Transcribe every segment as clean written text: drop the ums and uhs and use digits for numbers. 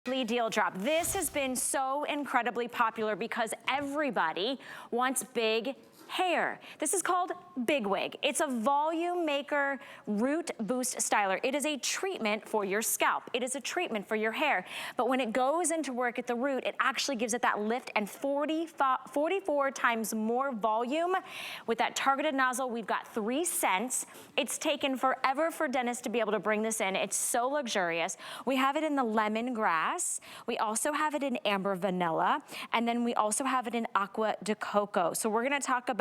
Deal drop. This has been so incredibly popular because everybody wants big hair. This is called BIGwig. It's a volume maker root boost styler. It is a treatment for your scalp. It is a treatment for your hair. But when it goes into work at the root, it actually gives it that lift and 44 times more volume. With that targeted nozzle, we've got 3 scents. It's taken forever for Dennis to be able to bring this in. It's so luxurious. We have it in the lemongrass. We also have it in amber vanilla. And then we also have it in Agua de Coco. So we're gonna talk about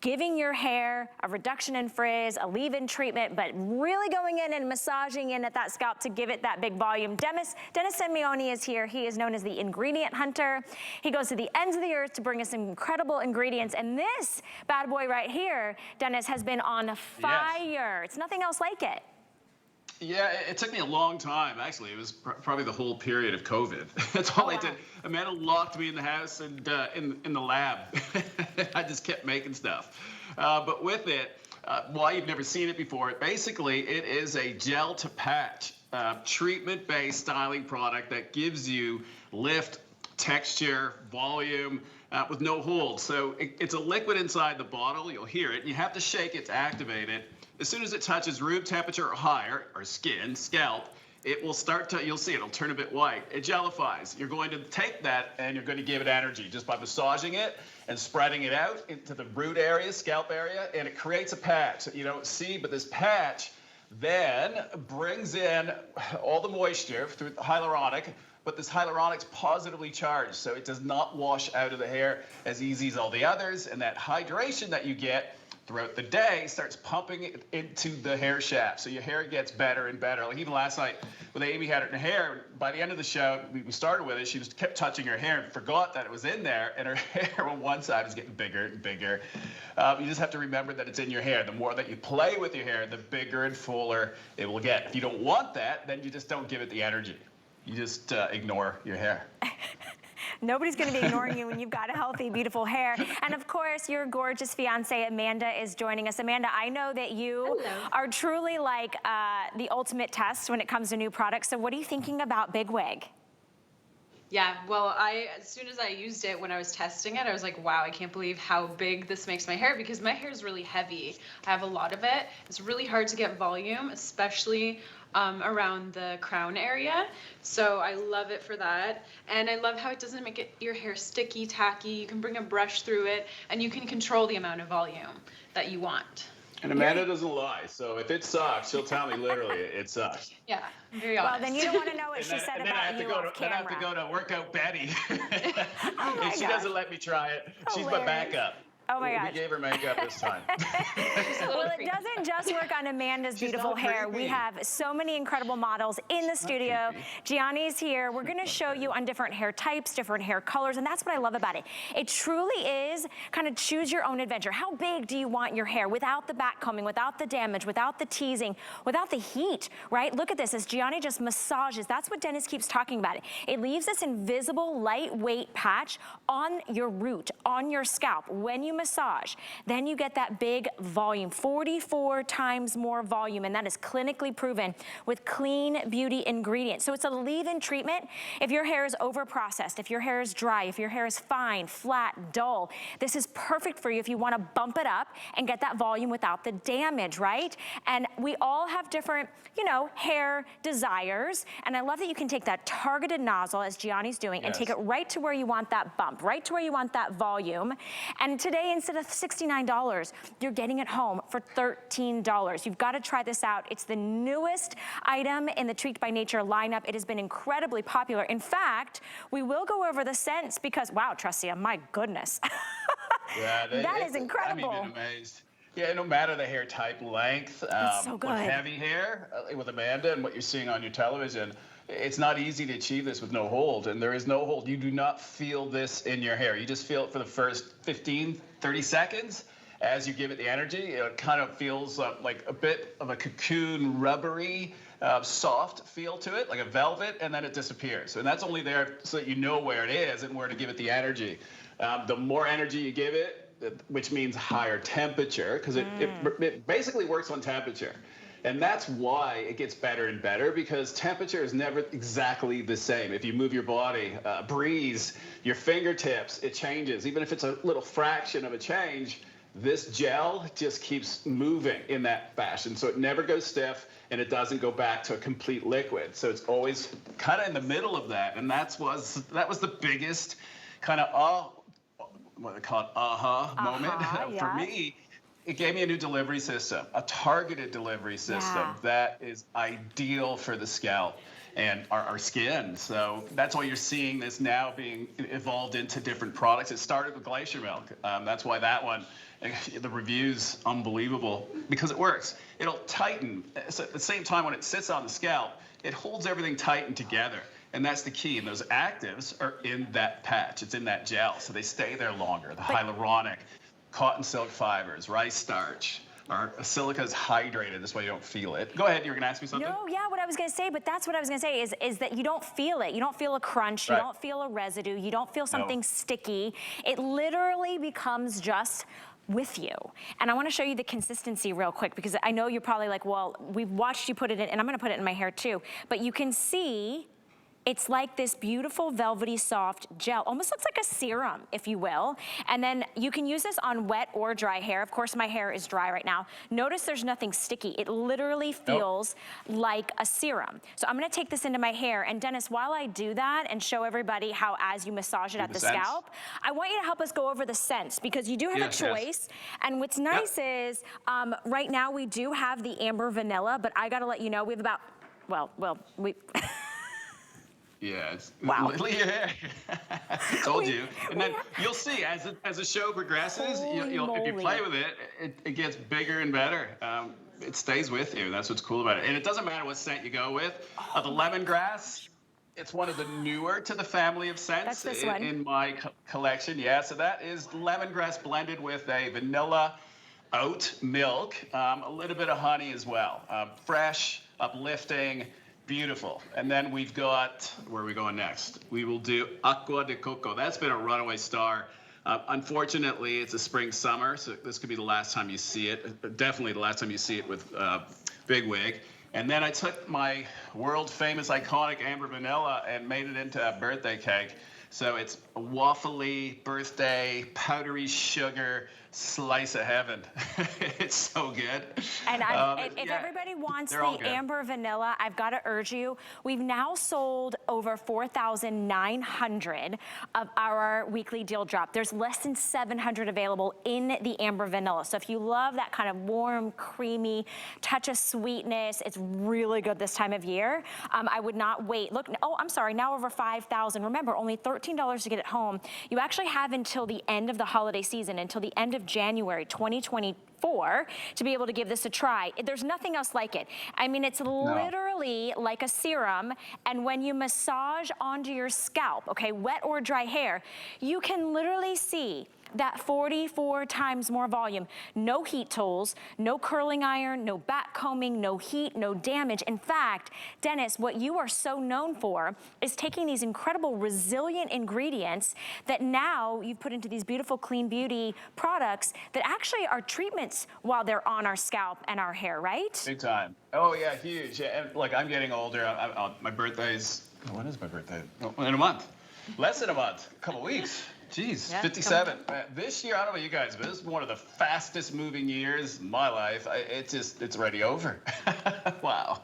giving your hair a reduction in frizz, a leave-in treatment, but really going in and massaging in at that scalp to give it that big volume. Dennis Simeone is here. He is known as the ingredient hunter. He goes to the ends of the earth to bring us some incredible ingredients. And this bad boy right here, Dennis, has been on fire. Yes. It's nothing else like it. Yeah, it took me a long time, actually. It was probably the whole period of COVID. That's all I did. Amanda locked me in the house and in the lab. I just kept making stuff. But with it, why you've never seen it before, basically it is a gel to patch treatment-based styling product that gives you lift, texture, volume, with no hold. So it's a liquid inside the bottle. You'll hear it. You have to shake it to activate it. As soon as it touches room temperature or higher, or skin, scalp, it will start to, you'll see it'll turn a bit white. It jellifies. You're going to take that and you're going to give it energy just by massaging it and spreading it out into the root area, scalp area, and it creates a patch that you don't see, but this patch then brings in all the moisture through hyaluronic, but this hyaluronic's positively charged, so it does not wash out of the hair as easy as all the others, and that hydration that you get throughout the day starts pumping it into the hair shaft, so your hair gets better and better. Like even last night, when Amy had it in her hair, by the end of the show, we started with it, she just kept touching her hair and forgot that it was in there, and her hair on one side is getting bigger and bigger. You just have to remember that it's in your hair. The more that you play with your hair, the bigger and fuller it will get. If you don't want that, then you just don't give it the energy. You just ignore your hair. Nobody's going to be ignoring you when you've got a healthy, beautiful hair. And of course, your gorgeous fiance, Amanda, is joining us. Amanda, I know that you are truly like the ultimate test when it comes to new products. So what are you thinking about BIGwig? Yeah, well, as soon as I used it when I was testing it, I was like, wow, I can't believe how big this makes my hair, because my hair is really heavy. I have a lot of it. It's really hard to get volume, especially around the crown area. So I love it for that. And I love how it doesn't make your hair sticky, tacky. You can bring a brush through it and you can control the amount of volume that you want. And Amanda doesn't lie, so if it sucks, she'll tell me literally it sucks. Yeah, I'm very honest. Well, then you don't want to know what she said about you off camera. Then I have to go to Workout Betty. Oh if she doesn't let me try it, she's my backup. Oh my gosh. We gave her makeup this time. Well, it doesn't just work on Amanda's beautiful hair. We have so many incredible models in the studio. Gianni's here. We're going to show you on different hair types, different hair colors, and that's what I love about it. It truly is kind of choose your own adventure. How big do you want your hair without the back combing, without the damage, without the teasing, without the heat, right? Look at this. As Gianni just massages, that's what Dennis keeps talking about. It leaves this invisible, lightweight patch on your root, on your scalp. When you massage, then you get that big volume, 44 times more volume, and that is clinically proven with clean beauty ingredients. So it's a leave-in treatment. If your hair is over-processed, if your hair is dry, if your hair is fine, flat, dull, this is perfect for you if you want to bump it up and get that volume without the damage, right? And we all have different, you know, hair desires, and I love that you can take that targeted nozzle, as Gianni's doing, and take it right to where you want that bump, right to where you want that volume. And today, instead of $69, you're getting it home for $13. You've got to try this out. It's the newest item in the Tweaked by Nature lineup. It has been incredibly popular. In fact, we will go over the scents because, wow, Tressia, my goodness. Yeah, that is incredible. I'm even amazed. Yeah, no matter the hair type, length, so good. with heavy hair, with Amanda and what you're seeing on your television, it's not easy to achieve this with no hold, and there is no hold. You do not feel this in your hair. You just feel it for the first 15, 30 seconds. As you give it the energy, it kind of feels like a bit of a cocoon, rubbery, soft feel to it, like a velvet, and then it disappears. And that's only there so that you know where it is and where to give it the energy. The more energy you give it, which means higher temperature, because it basically works on temperature. And that's why it gets better and better, because temperature is never exactly the same. If you move your body, breeze, your fingertips, it changes. Even if it's a little fraction of a change, this gel just keeps moving in that fashion. So it never goes stiff and it doesn't go back to a complete liquid. So it's always kind of in the middle of that. And that was the biggest kind of, what they call it, moment for me. It gave me a new delivery system, a targeted delivery system that is ideal for the scalp and our skin. So that's why you're seeing this now being evolved into different products. It started with glacier milk. That's why that one, the reviews, unbelievable, because it works. It'll tighten. So at the same time, when it sits on the scalp, it holds everything tightened together. And that's the key. And those actives are in that patch. It's in that gel. So they stay there longer. The hyaluronic, cotton silk fibers, rice starch. Our silica is hydrated. This way you don't feel it. Go ahead. You were going to ask me something? No, yeah, what I was going to say, but that's what I was going to say is that you don't feel it. You don't feel a crunch. You don't feel a residue. You don't feel something sticky. It literally becomes just with you. And I want to show you the consistency real quick, because I know you're probably like, well, we've watched you put it in, and I'm going to put it in my hair too. But you can see it's like this beautiful velvety soft gel, almost looks like a serum, if you will. And then you can use this on wet or dry hair. Of course, my hair is dry right now. Notice there's nothing sticky. It literally feels like a serum. So I'm gonna take this into my hair. And Dennis, while I do that and show everybody how as you massage it at the scalp, I want you to help us go over the scents, because you do have a choice. And what's nice is, right now we do have the amber vanilla, but I gotta let you know, we have about, we... Yeah, it's wow. Yeah. Told you. And then you'll see as the show progresses, you'll if you play with it, it gets bigger and better. It stays with you. That's what's cool about it. And it doesn't matter what scent you go with. The lemongrass, it's one of the newer to the family of scents in my collection. Yeah, so that is lemongrass blended with a vanilla oat milk, a little bit of honey as well. Fresh, uplifting. Beautiful. And then we've got, where are we going next? We will do Agua de Coco. That's been a runaway star. Unfortunately, it's a spring summer, so this could be the last time you see it. Definitely the last time you see it with BIGwig. And then I took my world famous iconic amber vanilla and made it into a birthday cake. So it's a waffly birthday, powdery sugar slice of heaven. It's so good. And if everybody wants the amber vanilla, I've got to urge you, we've now sold over 4,900 of our weekly deal drop. There's less than 700 available in the amber vanilla. So if you love that kind of warm, creamy touch of sweetness, it's really good this time of year. I would not wait. Look, oh, I'm sorry, now over 5,000. Remember, only $13 to get it home. You actually have until the end of the holiday season, until the end of January 2024 to be able to give this a try. There's nothing else like it. I mean, it's literally like a serum, and when you massage onto your scalp, okay, wet or dry hair, you can literally see that 44 times more volume. No heat tools, no curling iron, no back combing, no heat, no damage. In fact, Dennis, what you are so known for is taking these incredible resilient ingredients that now you've put into these beautiful clean beauty products that actually are treatments while they're on our scalp and our hair, right? Big time. Oh yeah, huge. Yeah, and like I'm getting older. My birthday's, when is my birthday? Oh, in a month. Less than a month, a couple weeks. Jeez, yeah, 57. This year, I don't know about you guys, but this is one of the fastest moving years in my life. It's already over. Wow.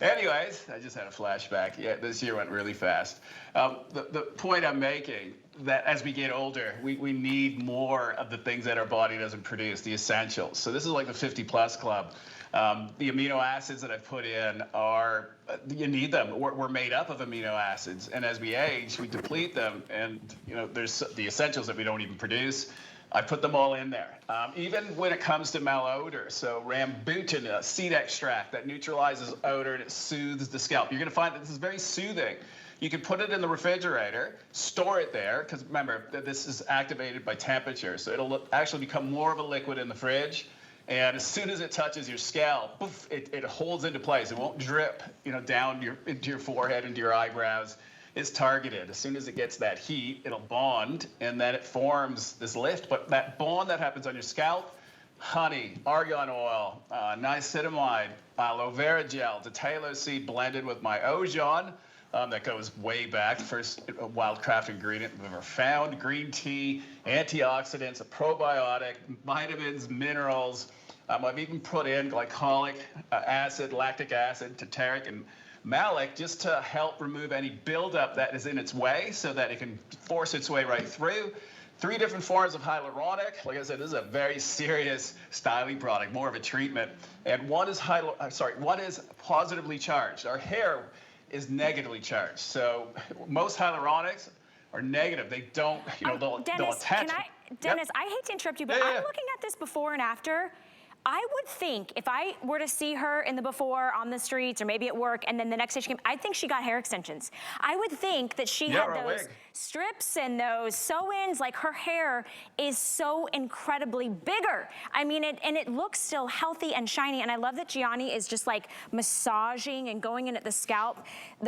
Anyways, I just had a flashback. Yeah, this year went really fast. The point I'm making, that as we get older, we need more of the things that our body doesn't produce, the essentials. So this is like the 50+ club. The amino acids that I've put in are, you need them. We're made up of amino acids. And as we age, we deplete them. And, you know, there's the essentials that we don't even produce. I put them all in there. Even when it comes to malodor. So rambutan, seed extract that neutralizes odor and it soothes the scalp. You're going to find that this is very soothing. You can put it in the refrigerator, store it there, because remember, this is activated by temperature. So it'll actually become more of a liquid in the fridge. And as soon as it touches your scalp, poof, it holds into place. It won't drip, you know, down into your forehead, into your eyebrows. It's targeted. As soon as it gets that heat, it'll bond, and then it forms this lift. But that bond that happens on your scalp honey, argan oil, niacinamide, aloe vera gel, Tatalo seed blended with my Ojan. That goes way back, first wildcraft ingredient we've ever found, green tea, antioxidants, a probiotic, vitamins, minerals. I've even put in glycolic acid, lactic acid, tartaric, and malic just to help remove any buildup that is in its way so that it can force its way right through. 3 different forms of hyaluronic. Like I said, this is a very serious styling product, more of a treatment. And one is positively charged. Our hair is negatively charged. So most hyaluronics are negative. They don't, they'll attach. Dennis, I hate to interrupt you, but I'm looking at this before and after. I would think if I were to see her in the before on the streets or maybe at work and then the next day she came, I think she got hair extensions. I would think that she had those strips and those sew-ins, like her hair is so incredibly bigger. I mean, it looks still healthy and shiny, and I love that Gianni is just like massaging and going in at the scalp.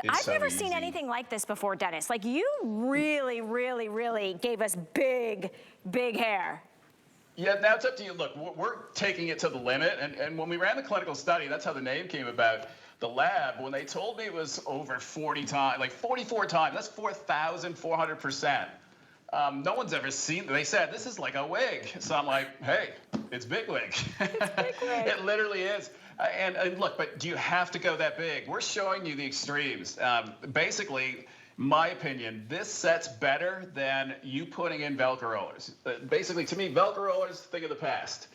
I've never seen anything like this before, Dennis. Like you really, really, really gave us big, big hair. Yeah, now it's up to you. Look, we're taking it to the limit, and when we ran the clinical study, that's how the name came about. The lab, when they told me it was over 40 times, like 44 times, that's 4,400%. No one's ever seen, they said, this is like a wig. So I'm like, hey, it's BIGwig. It's BIGwig. It literally is. And look, but do you have to go that big? We're showing you the extremes. Basically, my opinion, this sets better than you putting in Velcro rollers. Basically, to me, Velcro rollers, thing of the past.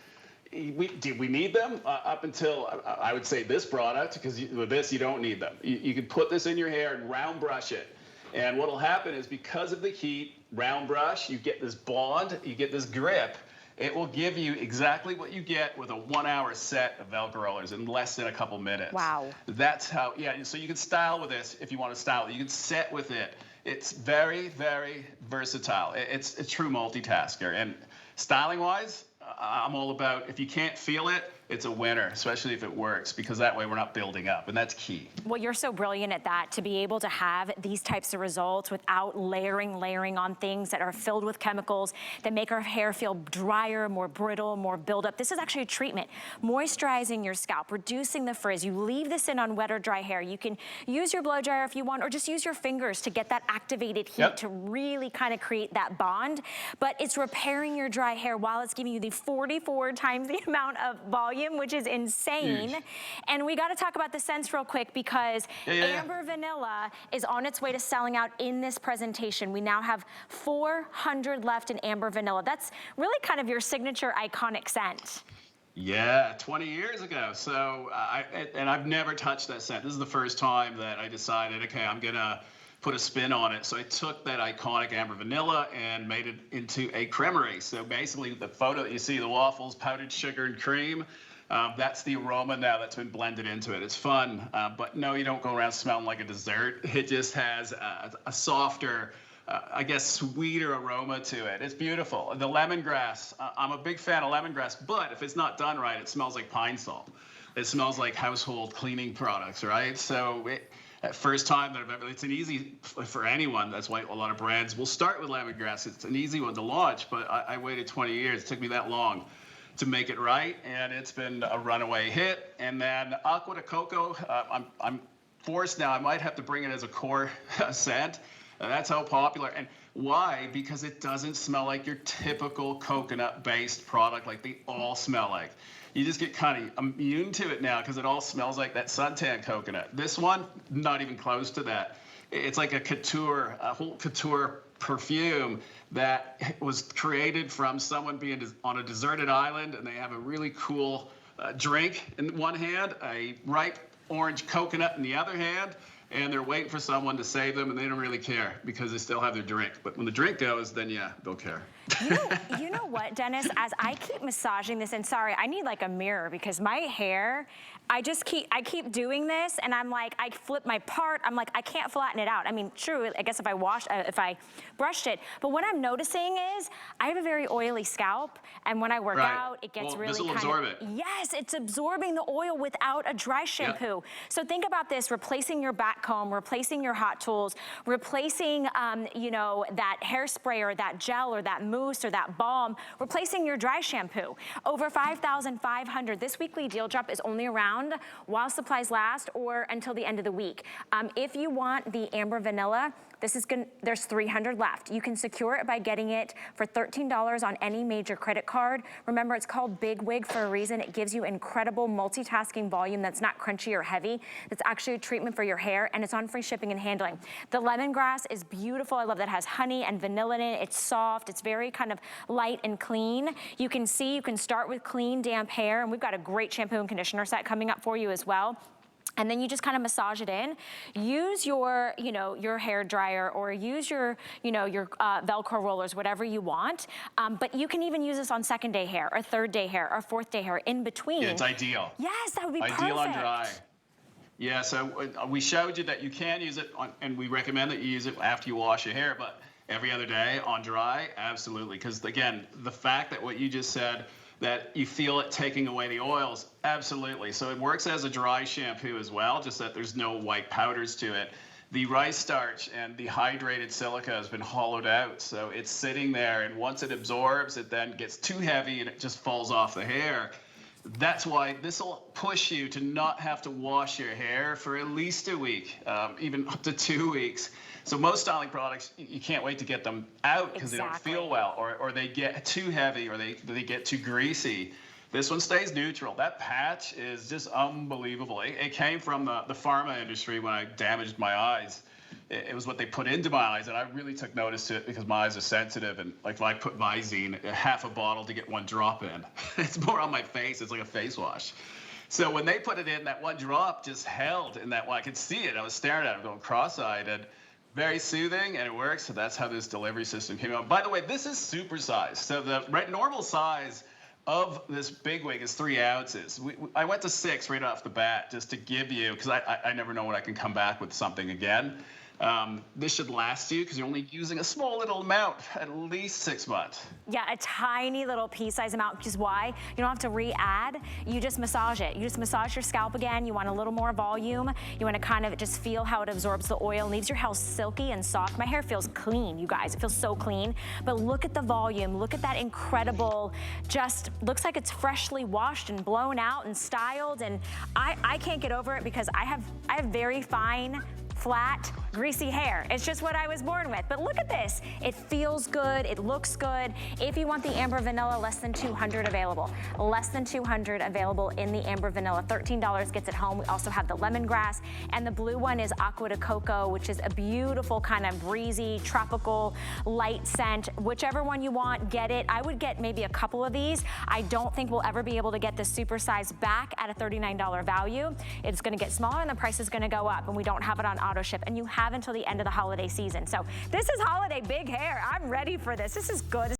Do we need them? Up until, I would say, this product, because with this, you don't need them. You can put this in your hair and round brush it. And what will happen is because of the heat, round brush, you get this bond, you get this grip. It will give you exactly what you get with a 1-hour set of Velcro rollers in less than a couple minutes. Wow. That's how, so you can style with this if you want to style it. You can set with it. It's very, very versatile. It's a true multitasker. And styling-wise, I'm all about, if you can't feel it, it's a winner, especially if it works, because that way we're not building up, and that's key. Well, you're so brilliant at that, to be able to have these types of results without layering on things that are filled with chemicals that make our hair feel drier, more brittle, more buildup. This is actually a treatment. Moisturizing your scalp, reducing the frizz. You leave this in on wet or dry hair. You can use your blow dryer if you want, or just use your fingers to get that activated heat to really kind of create that bond. But it's repairing your dry hair while it's giving you the 44 times the amount of volume, which is insane. Huge. And we got to talk about the scents real quick, because Amber Vanilla is on its way to selling out in this presentation. We now have 400 left in Amber Vanilla. That's really kind of your signature iconic scent. Yeah, 20 years ago. So, I've never touched that scent. This is the first time that I decided, okay, I'm gonna put a spin on it. So I took that iconic Amber Vanilla and made it into a cremerie. So basically the photo that you see, the waffles, powdered sugar and cream, that's the aroma now that's been blended into it. It's fun, but no, you don't go around smelling like a dessert. It just has a softer, I guess, sweeter aroma to it. It's beautiful. The lemongrass, I'm a big fan of lemongrass, but if it's not done right, it smells like pine salt. It smells like household cleaning products, right? So first time that I've ever, it's an easy for anyone. That's why a lot of brands will start with lemongrass. It's an easy one to launch, but I waited 20 years. It took me that long to make it right, and it's been a runaway hit. And then Agua to Coco, I'm forced now. I might have to bring it as a core scent. That's how popular. And why? Because it doesn't smell like your typical coconut-based product like they all smell like. You just get kind of immune to it now because it all smells like that suntan coconut. This one, not even close to that. It's like a whole couture perfume that was created from someone being on a deserted island, and they have a really cool drink in one hand, a ripe orange coconut in the other hand, and they're waiting for someone to save them, and they don't really care because they still have their drink. But when the drink goes, then yeah, they'll care. You know what, Dennis, as I keep massaging this, and sorry, I need like a mirror because my hair, I keep doing this, and I'm like, I flip my part, I'm like, I can't flatten it out. I mean, true, I guess if I brushed it, but what I'm noticing is I have a very oily scalp, and when I work out, it gets really this will kind absorb of, it. Yes, it's absorbing the oil without a dry shampoo. So think about this, replacing your back comb, replacing your hot tools, replacing, you know, that hairspray or that gel or that mousse or that balm, replacing your dry shampoo. Over 5,500. This weekly deal drop is only around while supplies last or until the end of the week. If you want the Amber Vanilla, there's 300 left. You can secure it by getting it for $13 on any major credit card. Remember, it's called BIGwig for a reason. It gives you incredible multitasking volume that's not crunchy or heavy. It's actually a treatment for your hair, and it's on free shipping and handling. The lemongrass is beautiful. I love that it has honey and vanilla in it. It's soft. It's very kind of light and clean. You can see you can start with clean, damp hair, and we've got a great shampoo and conditioner set coming up for you as well. And then you just kind of massage it in. Use your, you know, your hair dryer or use your, you know, your Velcro rollers, whatever you want. But you can even use this on second day hair or third day hair or fourth day hair in between. Yeah, it's ideal. Yes, that would be perfect. Ideal on dry. Yeah, so we showed you that you can use it on, and we recommend that you use it after you wash your hair, but every other day on dry, absolutely. Because again, the fact that what you just said, that you feel it taking away the oils, absolutely. So it works as a dry shampoo as well, just that there's no white powders to it. The rice starch and the hydrated silica has been hollowed out, so it's sitting there, and once it absorbs, it then gets too heavy and it just falls off the hair. That's why this will push you to not have to wash your hair for at least a week, even up to 2 weeks. So most styling products, you can't wait to get them out because they don't feel well, or they get too heavy, or they get too greasy. This one stays neutral. That patch is just unbelievable. It came from the pharma industry when I damaged my eyes. It was what they put into my eyes, and I really took notice to it because my eyes are sensitive. And like if I put Visine, half a bottle to get one drop in, it's more on my face. It's like a face wash. So when they put it in, that one drop just held in that one. I could see it. I was staring at it, going cross-eyed, and very soothing, and it works. So that's how this delivery system came out. By the way, this is supersized. So the normal size of this BIGwig is 3 ounces. I went to 6 right off the bat just to give you, because I never know when I can come back with something again. This should last you because you're only using a small little amount, at least 6 months. Yeah, a tiny little pea-sized amount, which is why you don't have to re-add. You just massage it. You just massage your scalp again. You want a little more volume. You want to kind of just feel how it absorbs the oil, leaves your hair silky and soft. My hair feels clean, you guys. It feels so clean. But look at the volume. Look at that incredible, just looks like it's freshly washed and blown out and styled. And I can't get over it because I have very fine, flat, greasy hair. It's just what I was born with. But look at this. It feels good. It looks good. If you want the Amber Vanilla, less than 200 available. Less than 200 available in the Amber Vanilla. $13 gets it home. We also have the lemongrass. And the blue one is Agua de Coco, which is a beautiful kind of breezy, tropical, light scent. Whichever one you want, get it. I would get maybe a couple of these. I don't think we'll ever be able to get the super size back at a $39 value. It's going to get smaller and the price is going to go up, and we don't have it on auto ship, and you have until the end of the holiday season. So this is holiday big hair. I'm ready for this. This is good.